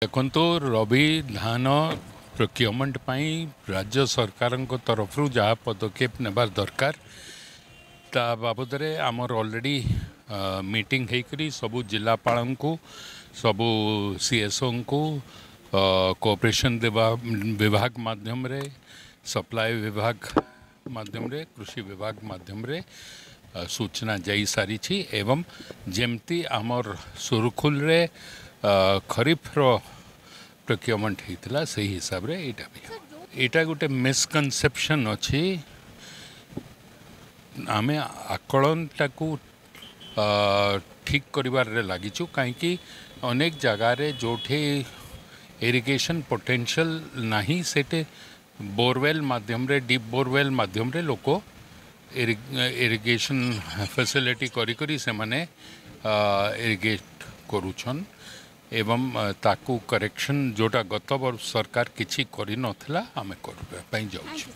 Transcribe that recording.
देखो रवि धान प्रोक्योरमेंट राज्य सरकार तरफ जहाँ पदक्षेप नेबार दरकार ता बाबद आमर ऑलरेडी मीटिंग होकरी सबू जिलापाल को सबू सीएसओ को कोऑपरेशन विभाग माध्यम रे सप्लाई विभाग माध्यम रे कृषि विभाग माध्यम रे सूचना जाई सारी एवं जेमती आमर सुरखुल रे खरीफ प्रोक्योरमेंट होता से हिसाब रे एटा गोटे मिसकनसेप्शन अच्छी आम आकलन टाकू ठीक करिबार रे लागिचु कहीं अनेक जगार जोठे इरिगेशन पोटेंशियल नहीं सेटे बोरवेल माध्यम रे डीप बोरवेल माध्यम रे लोक इरिगेशन फैसिलिटी करी से माने इरिगेट करुछन एवं ताकू करेक्शन जोटा गत वर्ष सरकार किछि करि नथिला आमे करबा पई जाउछु।